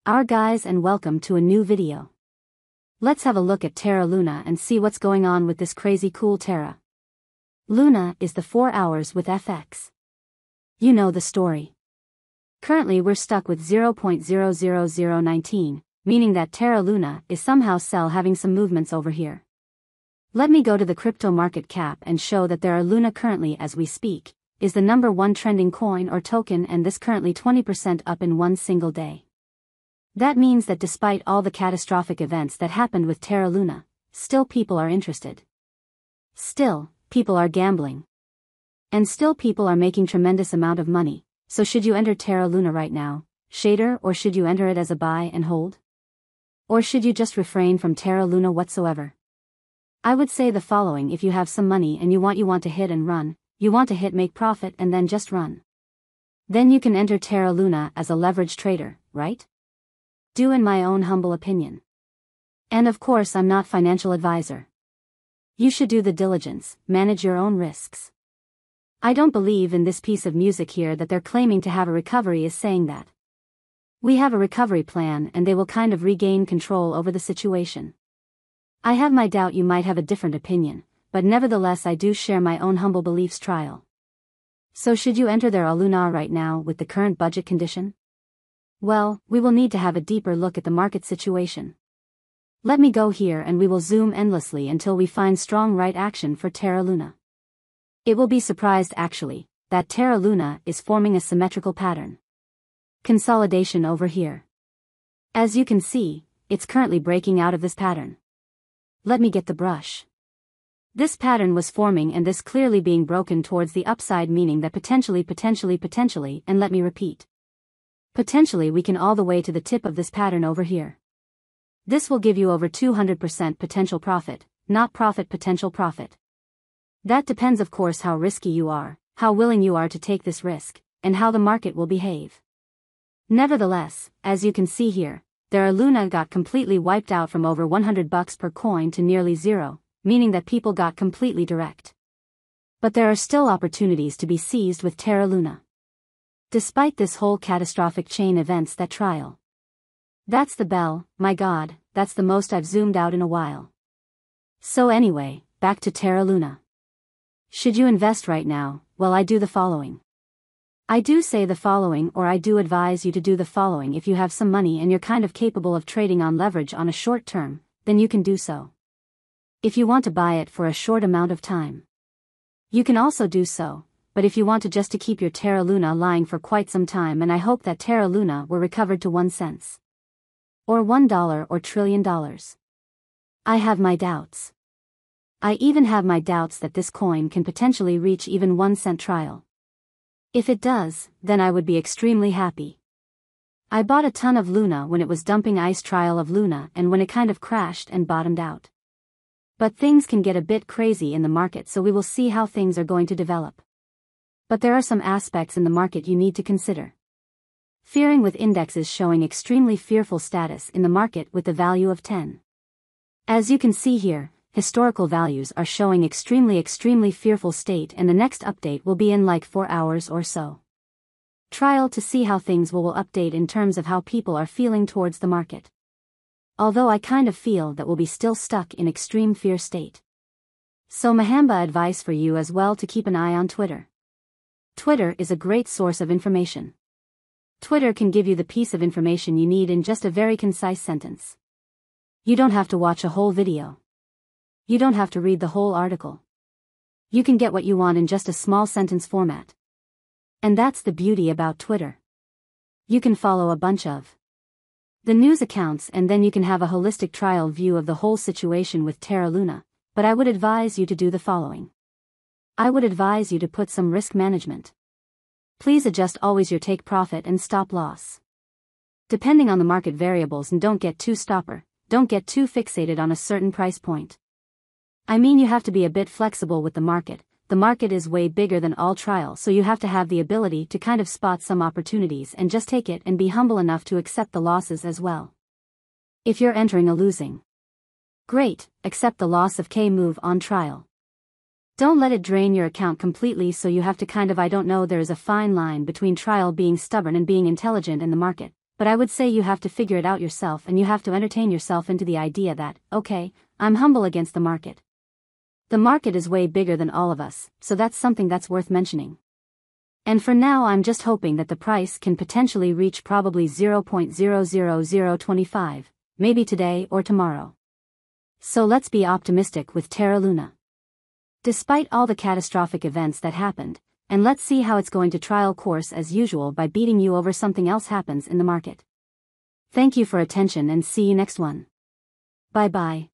Our guys, and welcome to a new video. Let's have a look at Terra Luna and see what's going on with this crazy cool Terra Luna is the 4 hours with FX. You know the story. Currently we're stuck with 0.00019, meaning that Terra Luna is somehow having some movements over here. Let me go to the crypto market cap and show that Terra Luna currently, as we speak, is the #1 trending coin or token, and this currently 20% up in one single day. That means that despite all the catastrophic events that happened with Terra Luna, still people are interested. Still, people are gambling. And still people are making tremendous amount of money. So should you enter Terra Luna right now, shader, or should you enter it as a buy and hold? Or should you just refrain from Terra Luna whatsoever? I would say the following: if you have some money and you want to hit and run, you want to hit, make profit, and then just run. Then you can enter Terra Luna as a leverage trader, right? Do, in my own humble opinion. And of course I'm not financial advisor. You should do the diligence, manage your own risks. I don't believe in this piece of music here that they're claiming to have a recovery is saying that we have a recovery plan and they will kind of regain control over the situation. I have my doubt you might have a different opinion, but nevertheless I do share my own humble beliefs trial. So should you enter Terra Luna right now with the current budget condition? Well, we will need to have a deeper look at the market situation. Let me go here and we will zoom endlessly until we find strong right action for Terra Luna. It will be surprised actually, that Terra Luna is forming a symmetrical pattern. Consolidation over here. As you can see, it's currently breaking out of this pattern. Let me get the brush. This pattern was forming and this clearly being broken towards the upside, meaning that potentially, and let me repeat. Potentially we can all the way to the tip of this pattern over here. This will give you over 200% potential profit, not profit, potential profit. That depends of course how risky you are, how willing you are to take this risk, and how the market will behave. Nevertheless, as you can see here, Terra Luna got completely wiped out from over $100 per coin to nearly zero, meaning that people got completely direct. But there are still opportunities to be seized with Terra Luna. Despite this whole catastrophic chain events that trial. That's the bell, my god, that's the most I've zoomed out in a while. So anyway, back to Terra Luna. Should you invest right now? Well, I do the following. I do say the following, or I do advise you to do the following. If you have some money and you're kind of capable of trading on leverage on a short term, then you can do so. If you want to buy it for a short amount of time, you can also do so. But if you want to just to keep your Terra Luna lying for quite some time, and I hope that Terra Luna were recovered to 1 cent. Or $1 or $1 trillion. I have my doubts. I even have my doubts that this coin can potentially reach even 1 cent trial. If it does, then I would be extremely happy. I bought a ton of Luna when it was dumping ice trial of Luna and when it kind of crashed and bottomed out. But things can get a bit crazy in the market, so we will see how things are going to develop. But there are some aspects in the market you need to consider. Fearing, with indexes showing extremely fearful status in the market with the value of 10. As you can see here, historical values are showing extremely fearful state, and the next update will be in like 4 hours or so. Trial to see how things will update in terms of how people are feeling towards the market. Although I kind of feel that we'll be still stuck in extreme fear state. So Mahamba advice for you as well to keep an eye on Twitter. Twitter is a great source of information. Twitter can give you the piece of information you need in just a very concise sentence. You don't have to watch a whole video. You don't have to read the whole article. You can get what you want in just a small sentence format. And that's the beauty about Twitter. You can follow a bunch of the news accounts and then you can have a holistic trial view of the whole situation with Terra Luna, but I would advise you to do the following. I would advise you to put some risk management. Please adjust always your take profit and stop loss. Depending on the market variables, and don't get too fixated on a certain price point. I mean, you have to be a bit flexible with the market. The market is way bigger than all trial, so you have to have the ability to kind of spot some opportunities and just take it and be humble enough to accept the losses as well. If you're entering a losing, great, accept the loss of K move on trial. Don't let it drain your account completely, so you have to kind of, there is a fine line between trial being stubborn and being intelligent in the market, but I would say you have to figure it out yourself and you have to entertain yourself into the idea that, okay, I'm humble against the market. The market is way bigger than all of us, so that's something that's worth mentioning. And for now I'm just hoping that the price can potentially reach probably 0.00025, maybe today or tomorrow. So let's be optimistic with Terra Luna. Despite all the catastrophic events that happened, and let's see how it's going to trial course as usual by beating you over something else happens in the market. Thank you for attention and see you next one. Bye bye.